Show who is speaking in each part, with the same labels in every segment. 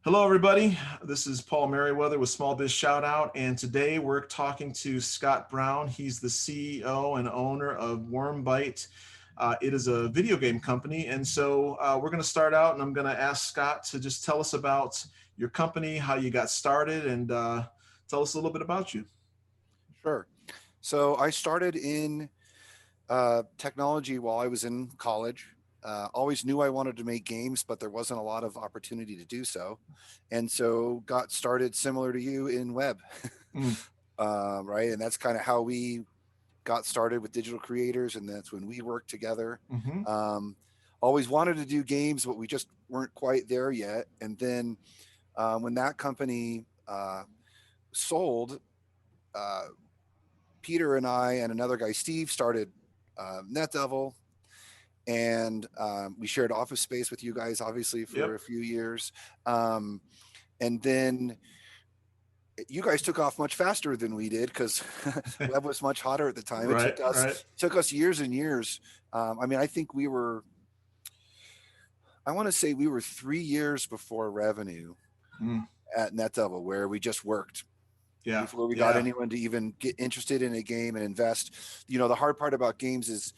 Speaker 1: Hello, everybody. This is Paul Merriweather with Small Biz Shoutout, and today we're talking to Scott Brown. He's the CEO and owner of WyrmByte. It is a video game company, and so we're going to start out, and I'm going to ask Scott to just tell us about your company, how you got started, and tell us a little bit about you.
Speaker 2: Sure. So I started in technology while I was in college. Always knew I wanted to make games, but there wasn't a lot of opportunity to do so. And so got started similar to you in web,
Speaker 1: Mm.
Speaker 2: right? And that's kind of how we got started with digital creators. And that's when we worked together.
Speaker 1: Mm-hmm.
Speaker 2: Um, Always wanted to do games, but we just weren't quite there yet. And then when that company sold, uh, Peter and I and another guy, Steve, started Netdevil, and we shared office space with you guys, obviously, for
Speaker 1: Yep.
Speaker 2: a few years. Um, and then you guys took off much faster than we did because web was much hotter at the time. It
Speaker 1: Right. Right.
Speaker 2: took us years and years. I mean, I think I want to say we were 3 years before revenue
Speaker 1: Mm.
Speaker 2: at Netdevil, where we just worked
Speaker 1: Yeah.
Speaker 2: before we got
Speaker 1: Yeah.
Speaker 2: anyone to even get interested in a game and invest. You know, the hard part about games is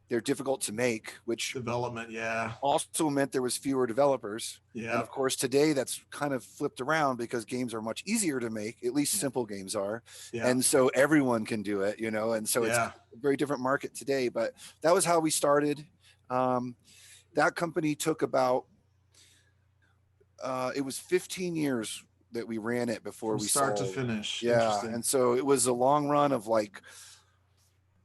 Speaker 2: they're difficult to make, which
Speaker 1: Development. Yeah.
Speaker 2: also meant there was fewer developers. And
Speaker 1: Yeah.
Speaker 2: of course, today that's kind of flipped around because games are much easier to make, at least
Speaker 1: Yeah.
Speaker 2: simple games are.
Speaker 1: Yeah.
Speaker 2: And so everyone can do it, you know, and so it's
Speaker 1: Yeah.
Speaker 2: a very different market today. But that was how we started. Um, that company took about, it was 15 years that we ran it before
Speaker 1: From
Speaker 2: we
Speaker 1: start to
Speaker 2: sold.
Speaker 1: finish.
Speaker 2: Yeah.
Speaker 1: Interesting.
Speaker 2: And so it was a long run of like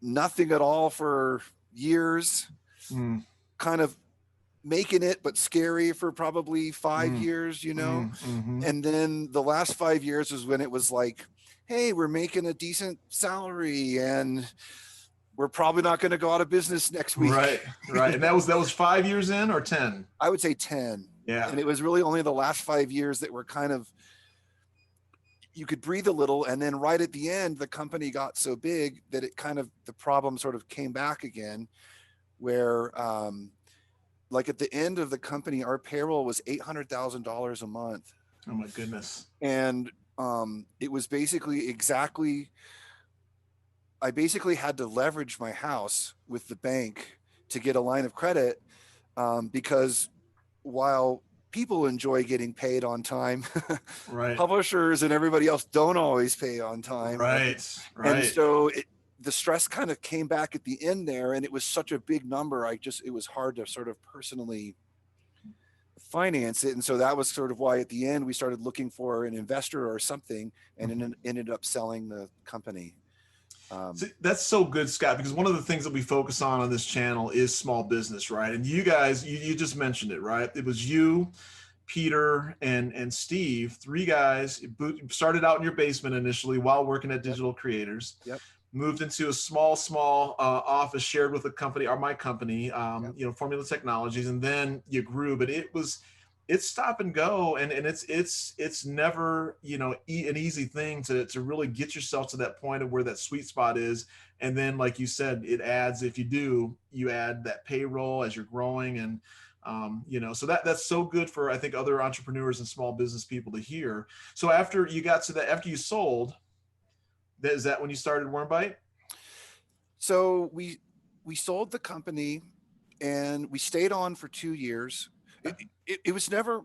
Speaker 2: nothing at all for years,
Speaker 1: Mm.
Speaker 2: kind of making it but scary for probably 5 years, you know.
Speaker 1: Mm-hmm.
Speaker 2: And then the last 5 years was when it was like, hey, we're making a decent salary and we're probably not going to go out of business next week.
Speaker 1: Right, right. And that was 5 years in or 10?
Speaker 2: I would say 10.
Speaker 1: Yeah.
Speaker 2: And it was really only the last 5 years that were kind of, you could breathe a little. And then right at the end, the company got so big that it kind of, the problem sort of came back again, where like at the end of the company, our payroll was $800,000 a month.
Speaker 1: Oh my goodness.
Speaker 2: And it was basically I basically had to leverage my house with the bank to get a line of credit, because while people enjoy getting paid on time,
Speaker 1: Right.
Speaker 2: publishers and everybody else don't always pay on time.
Speaker 1: Right.
Speaker 2: And
Speaker 1: Right.
Speaker 2: so the stress kind of came back at the end there, and it was such a big number. It was hard to sort of personally finance it. And so that was sort of why at the end we started looking for an investor or something, and then ended up selling the company.
Speaker 1: See, that's so good, Scott, because one of the things that we focus on this channel is small business, right? And you guys, you just mentioned it, right? It was you, Peter, and Steve, three guys. Started out in your basement initially while working at Digital Creators.
Speaker 2: Yep.
Speaker 1: Moved into a small office shared with a company, or my company,
Speaker 2: Yep.
Speaker 1: Formula Technologies, and then you grew. But it's stop and go, and it's never an easy thing to really get yourself to that point of where that sweet spot is. And then, like you said, it adds, if you add that payroll as you're growing, and so that's so good for, I think, other entrepreneurs and small business people to hear. So after you got to that, after you sold, is that when you started WyrmByte?
Speaker 2: So we sold the company, and we stayed on for 2 years. It was never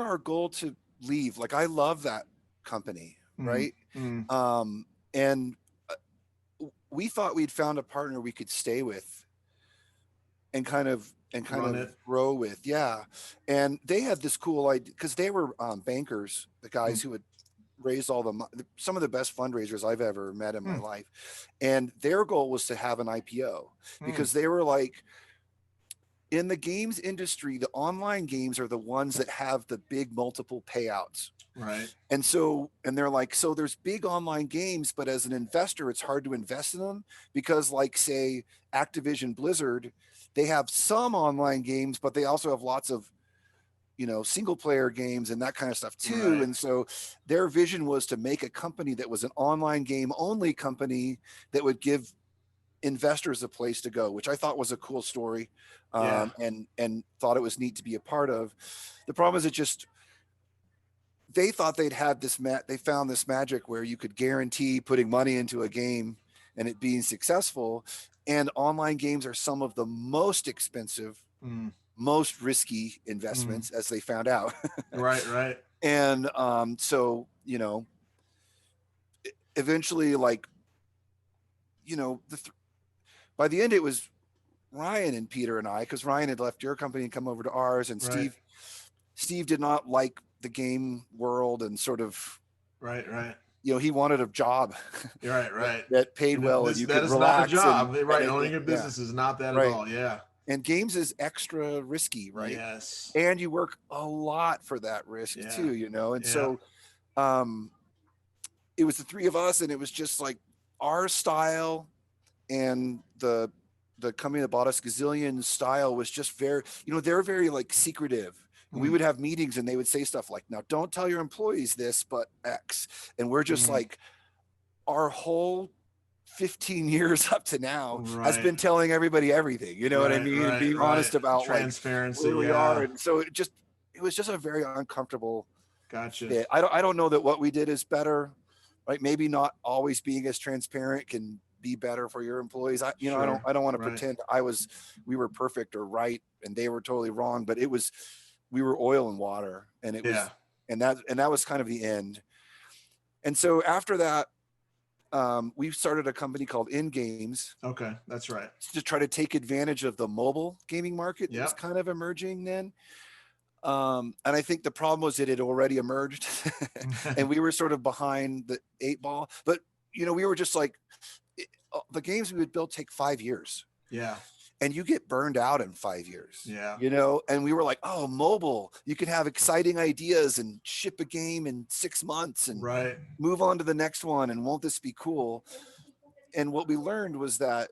Speaker 2: our goal to leave. Like, I love that company, right? And we thought we'd found a partner we could stay with and kind of grow with. Yeah. And they had this cool idea because they were bankers, the guys who had raised some of the best fundraisers I've ever met in my life. And their goal was to have an IPO, because they were like, in the games industry, the online games are the ones that have the big multiple payouts.
Speaker 1: Right.
Speaker 2: And they're like, so there's big online games, but as an investor, it's hard to invest in them because, like, say, Activision Blizzard, they have some online games, but they also have lots of, single player games and that kind of stuff too.
Speaker 1: Right.
Speaker 2: And so their vision was to make a company that was an online game only company that would give investors a place to go, which I thought was a cool story,
Speaker 1: Yeah.
Speaker 2: and thought it was neat to be a part of. The problem is, they thought they'd had they found this magic where you could guarantee putting money into a game and it being successful. And online games are some of the most expensive,
Speaker 1: Mm.
Speaker 2: most risky investments, as they found out.
Speaker 1: Right, right.
Speaker 2: And so, eventually, like, by the end, it was Ryan and Peter and I, because Ryan had left your company and come over to ours, and
Speaker 1: Right.
Speaker 2: Steve did not like the game world, and sort of,
Speaker 1: Right, right.
Speaker 2: he wanted a job
Speaker 1: Right, right.
Speaker 2: that paid
Speaker 1: And
Speaker 2: well, and you
Speaker 1: that
Speaker 2: could
Speaker 1: is not a
Speaker 2: relax,
Speaker 1: job. Right.
Speaker 2: and
Speaker 1: Owning a
Speaker 2: yeah,
Speaker 1: business is not that at
Speaker 2: right.
Speaker 1: all. Yeah.
Speaker 2: And games is extra risky, right?
Speaker 1: Yes.
Speaker 2: And you work a lot for that risk
Speaker 1: Yeah.
Speaker 2: too, And
Speaker 1: Yeah.
Speaker 2: so, it was the three of us, and it was just like our style, and the company that bought us, Gazillion style, was just very, they're very like secretive. And we would have meetings, and they would say stuff like, "Now, don't tell your employees this, but X." And we're just like, our whole 15 years up to now has been telling everybody everything. You know what I mean?
Speaker 1: Right,
Speaker 2: And being honest about
Speaker 1: transparency,
Speaker 2: like where we are. And so it was just a very uncomfortable
Speaker 1: Gotcha.
Speaker 2: fit. I don't know that what we did is better, right? Maybe not always being as transparent can be better for your employees. I don't want to pretend we were perfect or right and they were totally wrong, but we were oil and water, and it was, and that was kind of the end. And so after that, we started a company called In Games.
Speaker 1: Okay, that's right.
Speaker 2: To try to take advantage of the mobile gaming market that was kind of emerging then. And I think the problem was it had already emerged and we were sort of behind the 8 ball. But, we were just like, the games we would build take 5 years.
Speaker 1: Yeah.
Speaker 2: And you get burned out in 5 years.
Speaker 1: Yeah.
Speaker 2: And we were like, oh, mobile, you can have exciting ideas and ship a game in 6 months and move on to the next one. And won't this be cool? And what we learned was that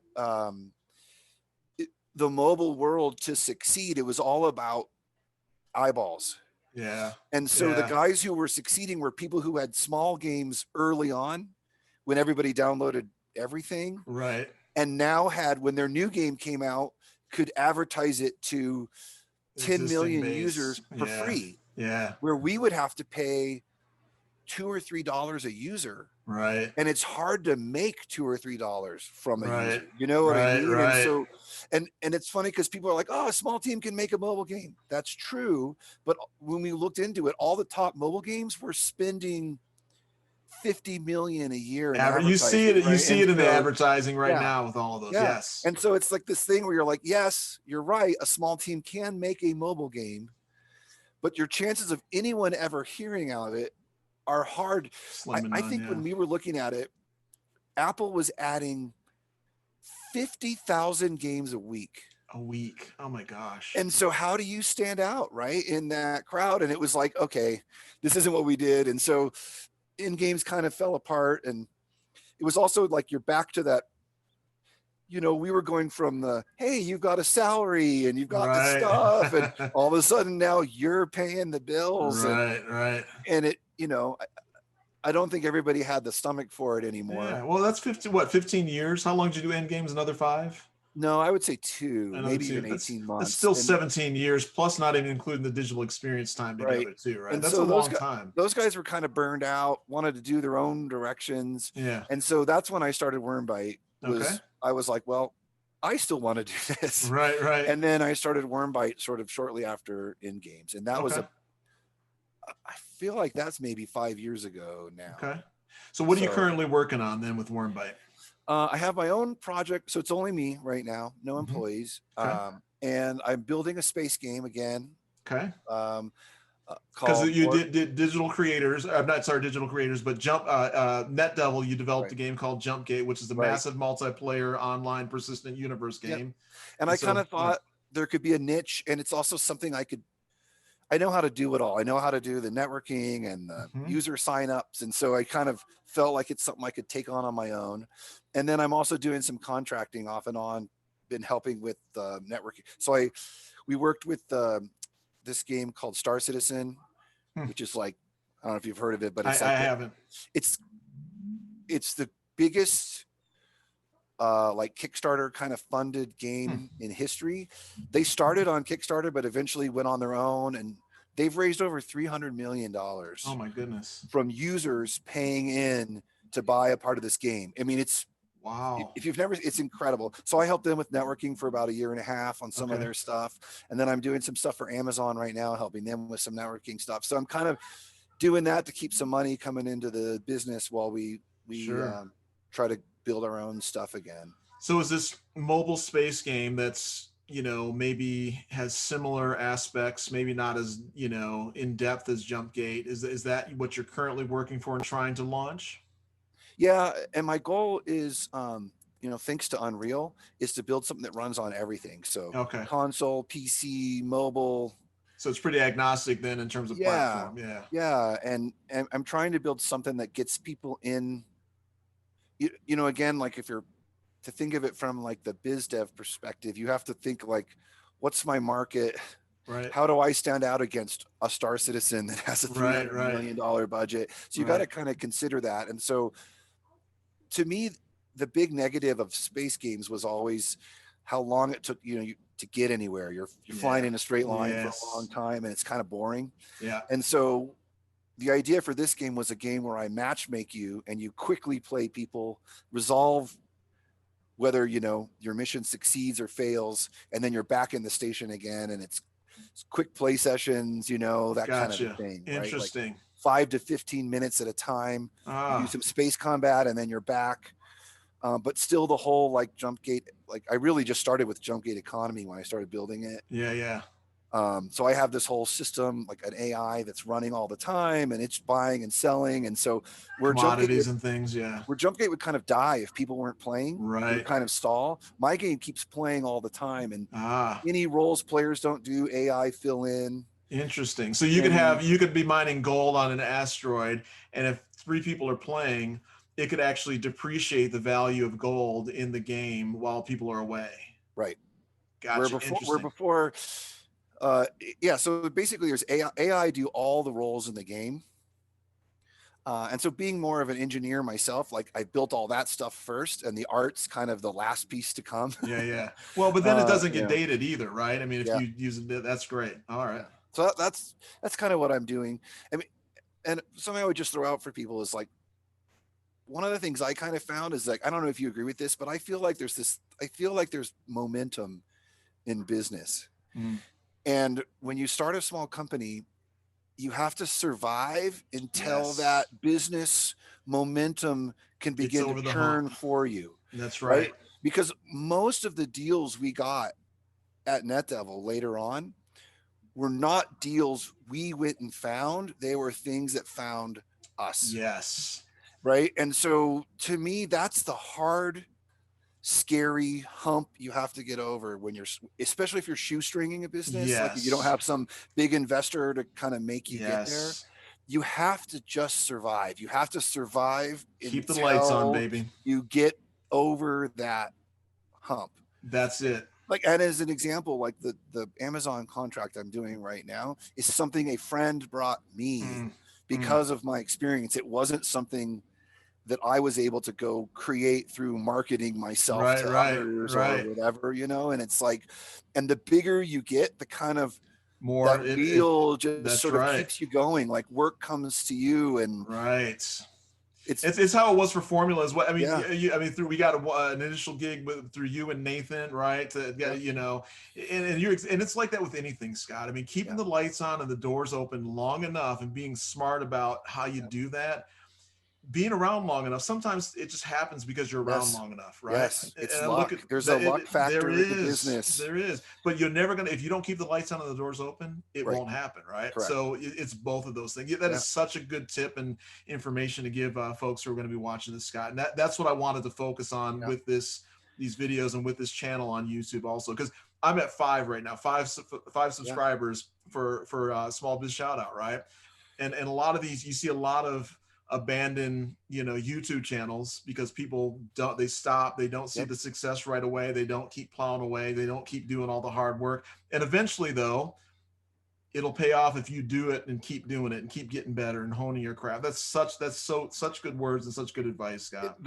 Speaker 2: the mobile world, to succeed, it was all about eyeballs.
Speaker 1: Yeah.
Speaker 2: And so the guys who were succeeding were people who had small games early on when everybody downloaded everything.
Speaker 1: Right.
Speaker 2: And now when their new game came out, could advertise it to 10 million users for free.
Speaker 1: Yeah.
Speaker 2: Where we would have to pay $2 or $3 a user.
Speaker 1: Right.
Speaker 2: And it's hard to make $2 or $3 from a user. You know
Speaker 1: what
Speaker 2: I mean?
Speaker 1: Right.
Speaker 2: And so, and it's funny because people are like, oh, a small team can make a mobile game. That's true. But when we looked into it, all the top mobile games were spending 50 million a year.
Speaker 1: You see it. Right? You see it in the advertising now with all of those. Yes.
Speaker 2: And so it's like this thing where you're like, yes, you're right. A small team can make a mobile game, but your chances of anyone ever hearing of it are hard. I think when we were looking at it, Apple was adding 50,000 games a week.
Speaker 1: Oh my gosh.
Speaker 2: And so how do you stand out, right, in that crowd? And it was like, okay, this isn't what we did. And so In Games kind of fell apart. And it was also like, you're back to that, we were going from hey, you've got a salary and you've got the stuff, and all of a sudden now you're paying the bills.
Speaker 1: Right.
Speaker 2: And it, I don't think everybody had the stomach for it anymore.
Speaker 1: Yeah. Well, that's 15 years. How long did you do In Games? Another 5?
Speaker 2: No, I would say 2, maybe even 18 months.
Speaker 1: It's still 17 years, plus not even including the digital experience time together too, right? And that's a long time.
Speaker 2: Those guys were kind of burned out, wanted to do their own directions.
Speaker 1: Yeah.
Speaker 2: And so that's when I started WyrmByte. I was like, well, I still want to do this.
Speaker 1: Right.
Speaker 2: And then I started WyrmByte sort of shortly after In Games. And that was I feel like that's maybe 5 years ago now.
Speaker 1: Okay. So what are you currently working on then with WyrmByte?
Speaker 2: I have my own project. So it's only me right now, no employees.
Speaker 1: Okay.
Speaker 2: And I'm building a space game again.
Speaker 1: Okay. Because you did digital creators, digital creators, but Netdevil, you developed a game called Jump Gate, which is a massive multiplayer online persistent universe game.
Speaker 2: And I kind of thought there could be a niche, and it's also something I know how to do it all. I know how to do the networking and the user signups. And so I kind of felt like it's something I could take on my own. And then I'm also doing some contracting off and on, been helping with networking. So we worked with this game called Star Citizen, which is like, I don't know if you've heard of it, but it's
Speaker 1: I haven't.
Speaker 2: It's the biggest like Kickstarter kind of funded game in history. They started on Kickstarter, but eventually went on their own, and they've raised over $300 million
Speaker 1: Oh my goodness.
Speaker 2: from users paying in to buy a part of this game. I mean, it's,
Speaker 1: Wow.
Speaker 2: if you've never, it's incredible. So I helped them with networking for about a year and a half on some of
Speaker 1: Okay.
Speaker 2: their stuff. And then I'm doing some stuff for Amazon right now, helping them with some networking stuff. So I'm kind of doing that to keep some money coming into the business while we
Speaker 1: Sure.
Speaker 2: try to build our own stuff again.
Speaker 1: So is this mobile space game that's, maybe has similar aspects, maybe not as, in depth as Jumpgate? Is that what you're currently working for and trying to launch?
Speaker 2: Yeah, and my goal is, thanks to Unreal, is to build something that runs on everything. So
Speaker 1: Okay.
Speaker 2: console, PC, mobile.
Speaker 1: So it's pretty agnostic then in terms of
Speaker 2: Yeah,
Speaker 1: platform. Yeah.
Speaker 2: yeah, and I'm trying to build something that gets people in. Again, like if you're to think of it from like the biz dev perspective, you have to think like, what's my market?
Speaker 1: Right.
Speaker 2: How do I stand out against a Star Citizen that has a
Speaker 1: Right.
Speaker 2: $300
Speaker 1: Right.
Speaker 2: million budget? So you got to
Speaker 1: Right.
Speaker 2: kind of consider that. And so to me, the big negative of space games was always how long it took, to get anywhere. You're flying
Speaker 1: Yeah.
Speaker 2: in a straight line for a long
Speaker 1: Yes.
Speaker 2: time, and it's kind of boring.
Speaker 1: Yeah.
Speaker 2: And so the idea for this game was a game where I matchmake you and you quickly play people, resolve whether your mission succeeds or fails, and then you're back in the station again, and it's quick play sessions, that kind of a
Speaker 1: Gotcha.
Speaker 2: thing, right? Like
Speaker 1: Interesting.
Speaker 2: 5 to 15 minutes at a time. You do
Speaker 1: Ah.
Speaker 2: some space combat and then you're back. But still the whole like jump gate, like I really just started with jump gate economy when I started building it.
Speaker 1: Yeah. Yeah.
Speaker 2: So I have this whole system, like an AI that's running all the time, and it's buying and selling. And so
Speaker 1: Commodities and things. Yeah.
Speaker 2: where Jumpgate would kind of die if people weren't playing, it would
Speaker 1: Right.
Speaker 2: kind of stall. My game keeps playing all the time, and
Speaker 1: Ah.
Speaker 2: any roles players don't do, AI fill in.
Speaker 1: Interesting. So you could
Speaker 2: And
Speaker 1: be mining gold on an asteroid, and if three people are playing, it could actually depreciate the value of gold in the game while people are away.
Speaker 2: right,
Speaker 1: Gotcha.
Speaker 2: where
Speaker 1: Interesting.
Speaker 2: before, yeah. So basically, there's AI do all the roles in the game. And so being more of an engineer myself, like I built all that stuff first, and the art's kind of the last piece to come.
Speaker 1: Yeah, yeah. Well, but then it doesn't get
Speaker 2: Yeah,
Speaker 1: dated either, right? I mean, if
Speaker 2: yeah,
Speaker 1: you use it, that's great. All right.
Speaker 2: yeah. So that's kind of what I'm doing. I mean, and something I would just throw out for people is like, one of the things I kind of found is like, I don't know if you agree with this, but I feel like there's momentum in business.
Speaker 1: Mm.
Speaker 2: And when you start a small company, you have to survive until
Speaker 1: Yes.
Speaker 2: that business momentum can
Speaker 1: It's
Speaker 2: begin to
Speaker 1: over the
Speaker 2: churn
Speaker 1: hump.
Speaker 2: for you.
Speaker 1: That's
Speaker 2: Right.
Speaker 1: right.
Speaker 2: Because most of the deals we got at Netdevil later on were not deals we went and found. They were things that found us.
Speaker 1: Yes.
Speaker 2: Right. And so to me, that's the hard, scary hump you have to get over when you're, especially if you're shoestringing a business, like if you don't
Speaker 1: Yes.
Speaker 2: have some big investor to kind of make you get there.
Speaker 1: Yes.
Speaker 2: You have to just survive. You have to survive
Speaker 1: Keep the lights on,
Speaker 2: until
Speaker 1: baby.
Speaker 2: you get over that hump.
Speaker 1: That's it.
Speaker 2: Like, and as an example, like the Amazon contract I'm doing right now is something a friend brought me because of my experience. It wasn't something that I was able to go create through marketing myself to others or whatever, and it's like, and the bigger you get, the kind of
Speaker 1: More
Speaker 2: that wheel just
Speaker 1: that's
Speaker 2: sort of
Speaker 1: right.
Speaker 2: keeps you going. Like work comes to you, and
Speaker 1: right.
Speaker 2: It's
Speaker 1: how it was for Formula as well. I mean,
Speaker 2: yeah.
Speaker 1: we got an initial gig through you and Nathan, right? And it's like that with anything, Scott. I mean, keeping the lights on and the doors open long enough and being smart about how you do that, being around long enough. Sometimes it just happens because you're around long enough, right?
Speaker 2: Yes, it's
Speaker 1: and
Speaker 2: luck. There's a luck factor in the business.
Speaker 1: There is, but you're never gonna, if you don't keep the lights on and the doors open, it won't happen, right?
Speaker 2: Correct.
Speaker 1: So it's both of those things. That is such a good tip and information to give folks who are going to be watching this, Scott. And that's what I wanted to focus on with these videos and with this channel on YouTube also, because I'm at 5 right now, five subscribers for Small Biz Shoutout, right? And a lot of these, you see a lot of abandon YouTube channels because people stop, they don't see the success right away, they don't keep plowing away, they don't keep doing all the hard work, and eventually though it'll pay off if you do it and keep doing it and keep getting better and honing your craft. Such good words and such good advice, Scott.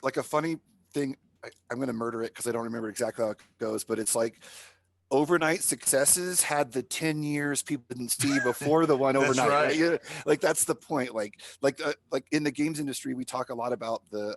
Speaker 2: Like a funny thing, I'm going to murder it because I don't remember exactly how it goes, but it's like overnight successes had the 10 years people didn't see before the one
Speaker 1: That's
Speaker 2: overnight, right?
Speaker 1: right.
Speaker 2: Yeah, like that's the point. Like in the games industry, we talk a lot about the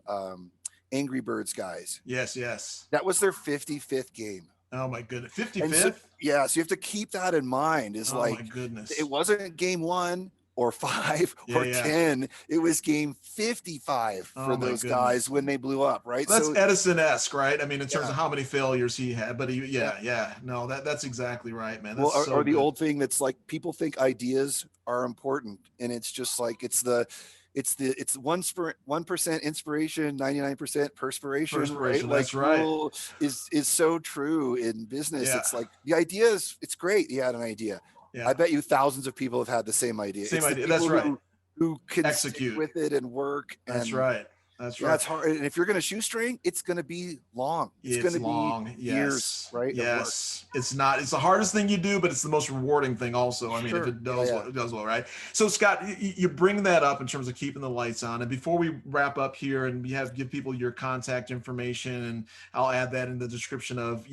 Speaker 2: Angry Birds guys.
Speaker 1: Yes, yes.
Speaker 2: That was their 55th game.
Speaker 1: Oh my goodness.
Speaker 2: And so,
Speaker 1: 55th?
Speaker 2: yeah, so you have to keep that in mind is
Speaker 1: Oh my
Speaker 2: like, it
Speaker 1: goodness.
Speaker 2: wasn't game 1 or 5
Speaker 1: Yeah,
Speaker 2: or
Speaker 1: yeah.
Speaker 2: 10. It was game 55
Speaker 1: Oh
Speaker 2: for
Speaker 1: my
Speaker 2: those guys
Speaker 1: goodness.
Speaker 2: when they blew up, right?
Speaker 1: Well, that's
Speaker 2: So
Speaker 1: Edison-esque, right? I mean, in terms
Speaker 2: yeah,
Speaker 1: of how many failures he had, but
Speaker 2: yeah.
Speaker 1: yeah. No, that's exactly right, man.
Speaker 2: Well,
Speaker 1: That's so
Speaker 2: or the
Speaker 1: good.
Speaker 2: old thing that's like people think ideas are important, and it's just like it's 1% inspiration, 99% perspiration, right?
Speaker 1: Perspiration.
Speaker 2: Like
Speaker 1: That's right.
Speaker 2: rule is so true in business.
Speaker 1: Yeah.
Speaker 2: It's like the ideas. It's great you had an idea. I
Speaker 1: Yeah.
Speaker 2: bet you thousands of people have had the same idea.
Speaker 1: Same
Speaker 2: It's the
Speaker 1: idea. That's
Speaker 2: people
Speaker 1: right.
Speaker 2: who can stick
Speaker 1: Execute.
Speaker 2: with it and work
Speaker 1: That's
Speaker 2: and
Speaker 1: right. That's
Speaker 2: yeah,
Speaker 1: right.
Speaker 2: it's hard. And if you're going to shoestring, it's going to be long. It's going
Speaker 1: It's
Speaker 2: to be
Speaker 1: long.
Speaker 2: years,
Speaker 1: Yes.
Speaker 2: right, of work.
Speaker 1: Yes. It's not, it's the hardest thing you do, but it's the most rewarding thing also. I mean, if
Speaker 2: Sure.
Speaker 1: it
Speaker 2: Yeah,
Speaker 1: does
Speaker 2: yeah.
Speaker 1: well, it does well, right? So Scott, you bring that up in terms of keeping the lights on. And before we wrap up here and we have give people your contact information, and I'll add that in the description of,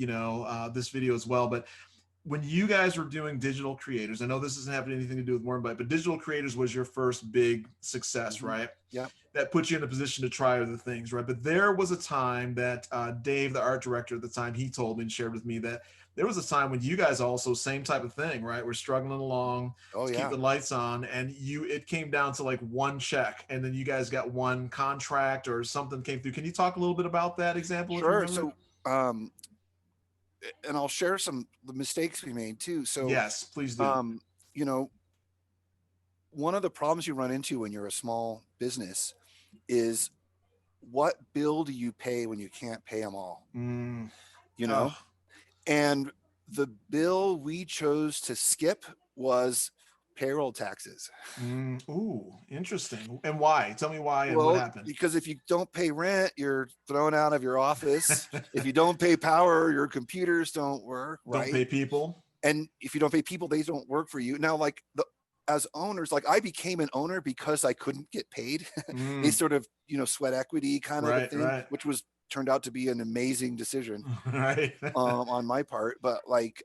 Speaker 1: this video as well. But when you guys were doing digital creators, I know this doesn't have anything to do with WyrmByte, but digital creators was your first big success,
Speaker 2: Mm-hmm.
Speaker 1: right?
Speaker 2: Yeah.
Speaker 1: That put you in a position to try other things, right? But there was a time that Dave, the art director at the time, he told me and shared with me that there was a time when you guys also same type of thing, right? We're struggling along
Speaker 2: Oh
Speaker 1: to keep
Speaker 2: yeah.
Speaker 1: the lights on, and it came down to like one check, and then you guys got one contract or something came through. Can you talk a little bit about that example if you
Speaker 2: Sure.
Speaker 1: remember?
Speaker 2: So, and I'll share some the mistakes we made too. So,
Speaker 1: Yes, please do.
Speaker 2: um, you know, one of the problems you run into when you're a small business is what bill do you pay when you can't pay them all?
Speaker 1: Mm.
Speaker 2: You know,
Speaker 1: Oh.
Speaker 2: and the bill we chose to skip was payroll taxes.
Speaker 1: Ooh, interesting. And why? Tell me why and what
Speaker 2: Well,
Speaker 1: happened.
Speaker 2: because if you don't pay rent, you're thrown out of your office. If you don't pay power, your computers don't work,
Speaker 1: Don't
Speaker 2: right?
Speaker 1: pay people.
Speaker 2: And if you don't pay people, they don't work for you. Now, like as owners, like I became an owner because I couldn't get paid. A
Speaker 1: Mm,
Speaker 2: sort of, sweat equity kind of a
Speaker 1: right,
Speaker 2: thing,
Speaker 1: right,
Speaker 2: which was turned out to be an amazing decision
Speaker 1: right.
Speaker 2: on my part. But like,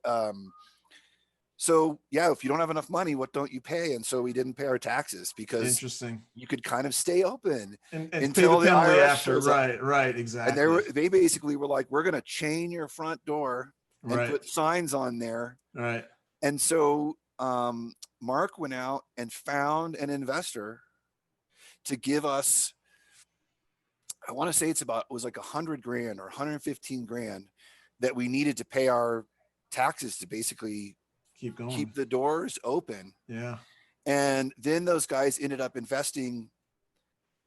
Speaker 2: so yeah, if you don't have enough money, what don't you pay? And so we didn't pay our taxes because
Speaker 1: Interesting.
Speaker 2: you could kind of stay open
Speaker 1: And pay the
Speaker 2: until the
Speaker 1: penalty
Speaker 2: IRS
Speaker 1: after.
Speaker 2: shows up.
Speaker 1: Right,
Speaker 2: And
Speaker 1: exactly.
Speaker 2: they basically were like, we're going to chain your front door and
Speaker 1: Right,
Speaker 2: put signs on there.
Speaker 1: right.
Speaker 2: And so Mark went out and found an investor to give us, I want to say it was like 100 grand or 115 grand that we needed to pay our taxes to basically
Speaker 1: Keep going.
Speaker 2: keep the doors open.
Speaker 1: Yeah.
Speaker 2: And then those guys ended up investing,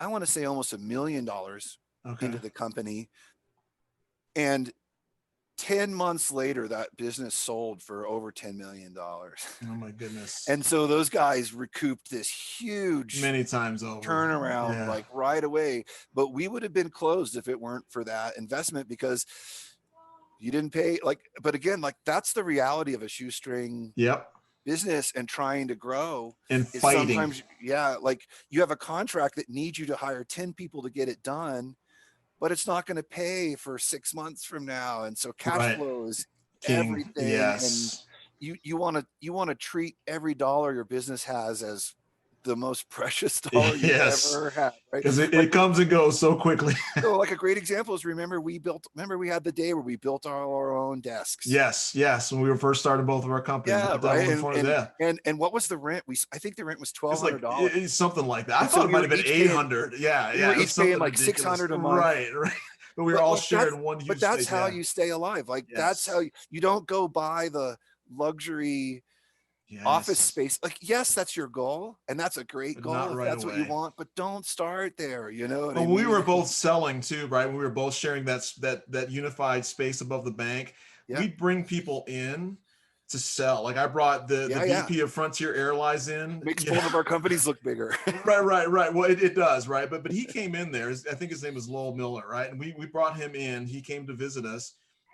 Speaker 2: I want to say almost $1 million
Speaker 1: Okay.
Speaker 2: into the company. And 10 months later, that business sold for over $10 million.
Speaker 1: Oh my goodness.
Speaker 2: And so those guys recouped this huge
Speaker 1: Many times over.
Speaker 2: turnaround
Speaker 1: Yeah.
Speaker 2: like right away. But we would have been closed if it weren't for that investment because you didn't pay. But again, like that's the reality of a shoestring
Speaker 1: Yep.
Speaker 2: business and trying to grow.
Speaker 1: And
Speaker 2: Is
Speaker 1: fighting.
Speaker 2: sometimes, yeah, like you have a contract that needs you to hire 10 people to get it done, but it's not going to pay for 6 months from now. And so cash flow is
Speaker 1: King.
Speaker 2: everything.
Speaker 1: Yes.
Speaker 2: And you want to treat every dollar your business has as the most precious dollar you've
Speaker 1: Yes.
Speaker 2: ever had, right?
Speaker 1: Because it
Speaker 2: Like,
Speaker 1: comes and goes so quickly.
Speaker 2: so like a great example is remember we had the day where we built our own desks.
Speaker 1: Yes. When we were first starting both of our companies.
Speaker 2: Yeah,
Speaker 1: Netdevil
Speaker 2: right. And what was the rent? I think the rent was
Speaker 1: It's like
Speaker 2: $1,200.
Speaker 1: something like that. I
Speaker 2: And so
Speaker 1: thought it
Speaker 2: we
Speaker 1: might
Speaker 2: were
Speaker 1: have been
Speaker 2: each paying,
Speaker 1: 800. Yeah,
Speaker 2: we were
Speaker 1: it was
Speaker 2: each paying
Speaker 1: something
Speaker 2: like
Speaker 1: ridiculous.
Speaker 2: 600 a month.
Speaker 1: Right. But we were
Speaker 2: But
Speaker 1: all
Speaker 2: like
Speaker 1: sharing one huge
Speaker 2: but that's
Speaker 1: space.
Speaker 2: how
Speaker 1: Yeah.
Speaker 2: you stay alive. Like that's
Speaker 1: Yes.
Speaker 2: how you don't go buy the luxury office
Speaker 1: Yes.
Speaker 2: space. Like, yes, that's your goal, and that's a great
Speaker 1: But
Speaker 2: goal
Speaker 1: not
Speaker 2: if
Speaker 1: right
Speaker 2: that's what you
Speaker 1: away.
Speaker 2: want. But don't start there. You know what I
Speaker 1: Well,
Speaker 2: mean?
Speaker 1: we were both selling too, right? We were both sharing that unified space above the bank.
Speaker 2: Yeah,
Speaker 1: We'd bring people in to sell. Like I brought the
Speaker 2: yeah.
Speaker 1: VP of Frontier Airlines in.
Speaker 2: Makes both of our companies look bigger.
Speaker 1: Right. Well, it does, right? But he came in there. I think his name is Lowell Miller, right? And we brought him in. He came to visit us,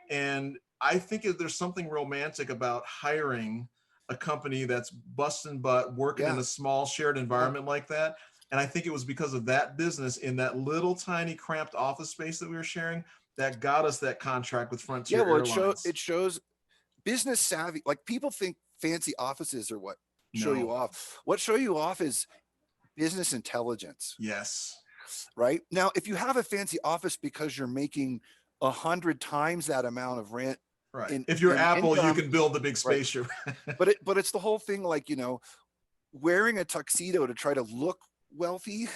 Speaker 1: and I think there's something romantic about hiring a company that's busting butt, working in
Speaker 2: Yeah,
Speaker 1: a small shared environment like that. And I think it was because of that business in that little tiny cramped office space that we were sharing that got us that contract with
Speaker 2: Yeah,
Speaker 1: Frontier
Speaker 2: well,
Speaker 1: Airlines.
Speaker 2: it shows business savvy. Like people think fancy offices are what show you
Speaker 1: No.
Speaker 2: off. What show you off is business intelligence.
Speaker 1: Yes.
Speaker 2: Right now, if you have a fancy office because you're making 100 times that amount of rent
Speaker 1: Right.
Speaker 2: in
Speaker 1: If you're Apple, you
Speaker 2: income,
Speaker 1: can build the big
Speaker 2: right?
Speaker 1: spaceship.
Speaker 2: But it's the whole thing, like, you know, wearing a tuxedo to try to look wealthy.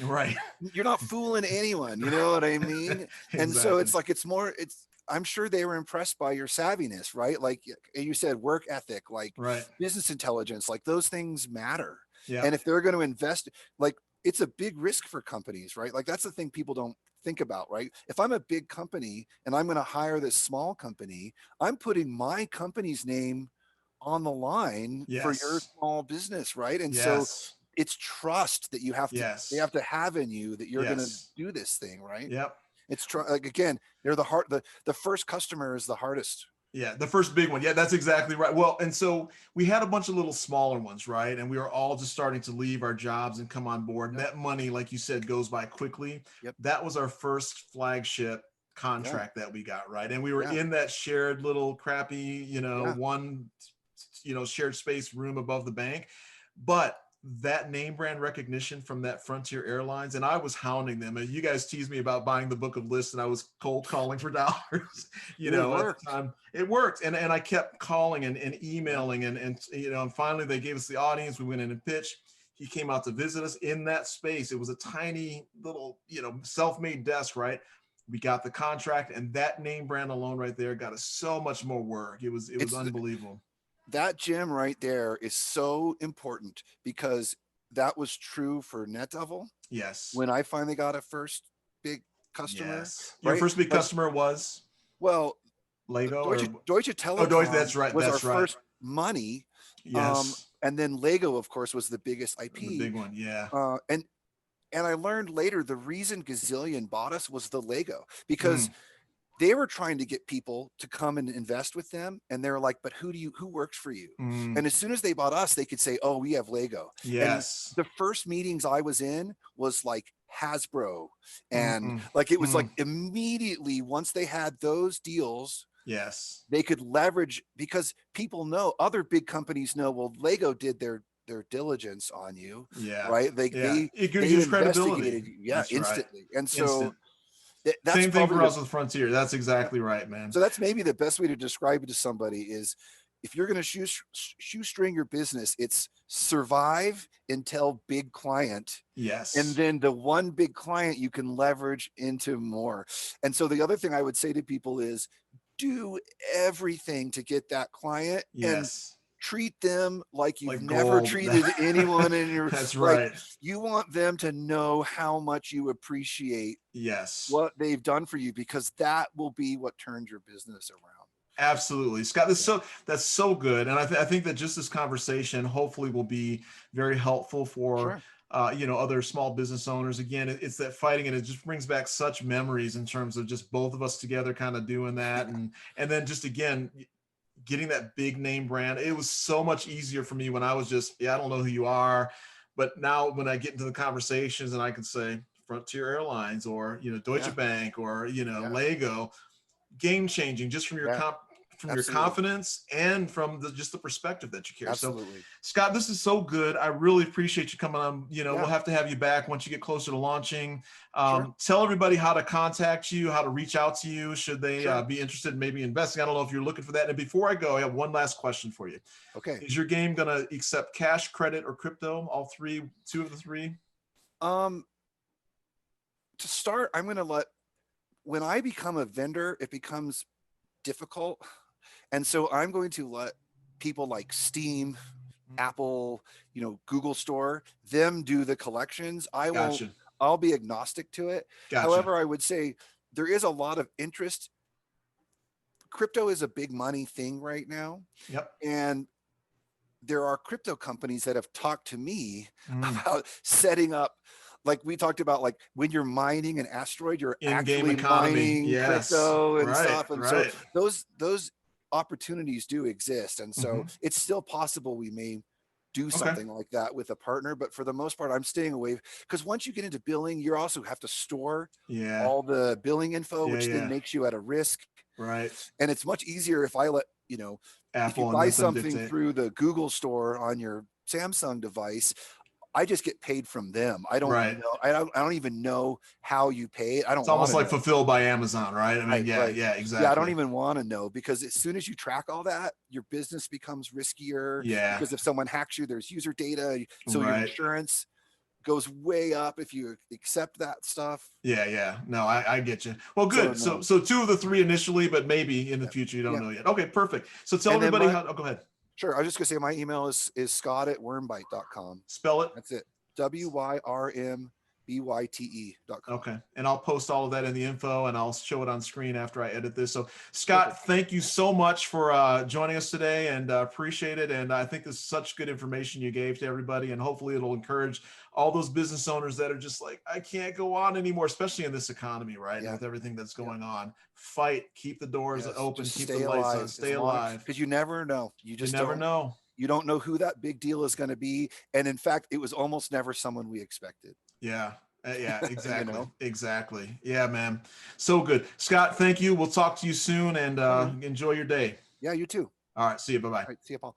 Speaker 1: Right.
Speaker 2: You're not fooling anyone, you know what I mean? And so
Speaker 1: Exactly.
Speaker 2: it's like, I'm sure they were impressed by your savviness, right? Like you said, work ethic, like
Speaker 1: Right.
Speaker 2: business intelligence, like those things matter.
Speaker 1: Yeah.
Speaker 2: And if they're going to invest, like it's a big risk for companies, right? Like that's the thing people don't think about, right? If I'm a big company and I'm going to hire this small company, I'm putting my company's name on the line for your
Speaker 1: Yes.
Speaker 2: small business, right? And so
Speaker 1: Yes.
Speaker 2: it's trust that they
Speaker 1: Yes.
Speaker 2: have to have in you that you're going to
Speaker 1: Yes.
Speaker 2: do this thing, right?
Speaker 1: Yep.
Speaker 2: It's like, again, they're the first customer is the hardest.
Speaker 1: Yeah, the first big one. Yeah, that's exactly right. Well, and so we had a bunch of little smaller ones, right? And we were all just starting to leave our jobs and come on board. And
Speaker 2: Yep.
Speaker 1: that money, like you said, goes by quickly.
Speaker 2: Yep.
Speaker 1: That was our first flagship contract that we got, right? And we were in that shared little crappy, one, shared space room above the bank. But that name brand recognition from that Frontier Airlines, and I was hounding them. And you guys teased me about buying the book of lists, and I was cold calling for dollars. At the time, it worked, and I kept calling and emailing, and finally they gave us the audience. We went in and pitched. He came out to visit us in that space. It was a tiny little, self-made desk, right? We got the contract, and that name brand alone right there got us so much more work. It was unbelievable.
Speaker 2: That gem right there is so important because that was true for Netdevil.
Speaker 1: Yes.
Speaker 2: When I finally got a first big customer.
Speaker 1: Yes. Your first big customer was?
Speaker 2: Well,
Speaker 1: Lego
Speaker 2: Deutsche Telekom.
Speaker 1: Oh, Deutsche, that's right.
Speaker 2: Was our first money.
Speaker 1: Yes.
Speaker 2: And then Lego, of course, was the biggest IP.
Speaker 1: The big one, yeah.
Speaker 2: And I learned later the reason Gazillion bought us was the Lego, because they were trying to get people to come and invest with them. And they were like, but who works for you? And as soon as they bought us, they could say, oh, we have Lego.
Speaker 1: Yes.
Speaker 2: And the first meetings I was in was like Hasbro. And like, it was like immediately once they had those deals,
Speaker 1: yes,
Speaker 2: they could leverage, because people know, other big companies know, well, Lego did their diligence on you.
Speaker 1: Yeah.
Speaker 2: Right. They
Speaker 1: use credibility.
Speaker 2: Yeah.
Speaker 1: That's
Speaker 2: instantly.
Speaker 1: Right.
Speaker 2: And so that's
Speaker 1: same thing for us with Frontier. That's exactly right, man.
Speaker 2: So that's maybe the best way to describe it to somebody is, if you're going to shoestring your business, it's survive until big client.
Speaker 1: Yes.
Speaker 2: And then the one big client you can leverage into more. And so the other thing I would say to people is do everything to get that client.
Speaker 1: Yes.
Speaker 2: And treat them like you've never treated anyone in your.
Speaker 1: That's right.
Speaker 2: You want them to know how much you appreciate what they've done for you, because that will be what turns your business around.
Speaker 1: Absolutely, Scott. That's so good, and I think that just this conversation hopefully will be very helpful for other small business owners. Again, it's that fighting, and it just brings back such memories in terms of just both of us together, kind of doing that, and then just again getting that big name brand. It was so much easier for me when I was just, I don't know who you are, but now when I get into the conversations and I can say Frontier Airlines or Deutsche Bank or Lego, game changing just from your your confidence and from just the perspective that you carry.
Speaker 2: Absolutely.
Speaker 1: So Scott, this is so good. I really appreciate you coming on. We'll have to have you back once you get closer to launching. Tell everybody how to contact you, how to reach out to you should they be interested in maybe investing. I don't know if you're looking for that. And before I go, I have one last question for you.
Speaker 2: Okay.
Speaker 1: Is your game going to accept cash, credit, or crypto? All two of the three?
Speaker 2: To start, I'm going to when I become a vendor, it becomes difficult. And so I'm going to let people like Steam, Apple, Google Store, them do the collections. I'll be agnostic to it. However, I would say there is a lot of interest. Crypto is a big money thing right now.
Speaker 1: Yep.
Speaker 2: And there are crypto companies that have talked to me about setting up, like we talked about, like when you're mining an asteroid, you're actually mining crypto and stuff. And so those opportunities do exist. And so it's still possible we may do
Speaker 1: Okay.
Speaker 2: something like that with a partner. But for the most part, I'm staying away, because once you get into billing, you also have to store
Speaker 1: Yeah.
Speaker 2: all the billing info,
Speaker 1: Yeah.
Speaker 2: which then
Speaker 1: Yeah.
Speaker 2: makes you at a risk.
Speaker 1: Right.
Speaker 2: And it's much easier if I let, if you
Speaker 1: Apple and
Speaker 2: buy
Speaker 1: let them
Speaker 2: something
Speaker 1: dictate.
Speaker 2: through the Google store on your Samsung device, I just get paid from them. I don't
Speaker 1: Right.
Speaker 2: know. I don't even know how you pay. I
Speaker 1: It's
Speaker 2: don't want
Speaker 1: almost
Speaker 2: to
Speaker 1: like
Speaker 2: know.
Speaker 1: fulfilled by Amazon, right? I mean,
Speaker 2: Right,
Speaker 1: yeah,
Speaker 2: right.
Speaker 1: yeah,
Speaker 2: Yeah, I don't
Speaker 1: exactly.
Speaker 2: even want to know, because as soon as you track all that, your business becomes riskier,
Speaker 1: Yeah.
Speaker 2: because if someone hacks you, there's user data. So your
Speaker 1: Right.
Speaker 2: insurance goes way up if you accept that stuff.
Speaker 1: Yeah, yeah. No, I get you. Well,
Speaker 2: So
Speaker 1: good. So
Speaker 2: no.
Speaker 1: so two of the three initially, but maybe in the
Speaker 2: Yeah.
Speaker 1: future you don't
Speaker 2: Yeah.
Speaker 1: know yet. Okay, perfect. So tell
Speaker 2: And then
Speaker 1: everybody
Speaker 2: my
Speaker 1: how. Oh, go ahead.
Speaker 2: Sure. I was just gonna say my email is scott@wyrmbyte.com.
Speaker 1: Spell it.
Speaker 2: That's it. WYRMBYTE.com.
Speaker 1: Okay. And I'll post all of that in the info and I'll show it on screen after I edit this. So,
Speaker 2: Perfect.
Speaker 1: Scott, thank you so much for joining us today and appreciate it. And I think this is such good information you gave to everybody. And hopefully it'll encourage all those business owners that are just like, I can't go on anymore, especially in this economy, right? And
Speaker 2: Yeah.
Speaker 1: with everything that's
Speaker 2: Yeah.
Speaker 1: going on, fight, keep the doors
Speaker 2: Yes.
Speaker 1: open,
Speaker 2: Just
Speaker 1: keep the
Speaker 2: stay
Speaker 1: lights on,
Speaker 2: alive as
Speaker 1: stay
Speaker 2: long,
Speaker 1: alive.
Speaker 2: because you never know.
Speaker 1: You never know.
Speaker 2: You don't know who that big deal is going to be. And in fact, it was almost never someone we expected.
Speaker 1: Yeah. Yeah,
Speaker 2: you
Speaker 1: exactly.
Speaker 2: know?
Speaker 1: Exactly. Yeah, man. So good. Scott, thank you. We'll talk to you soon and
Speaker 2: Yeah, man.
Speaker 1: enjoy your day.
Speaker 2: Yeah, you too.
Speaker 1: All right. See you. Bye bye.
Speaker 2: All right. See you, Paul.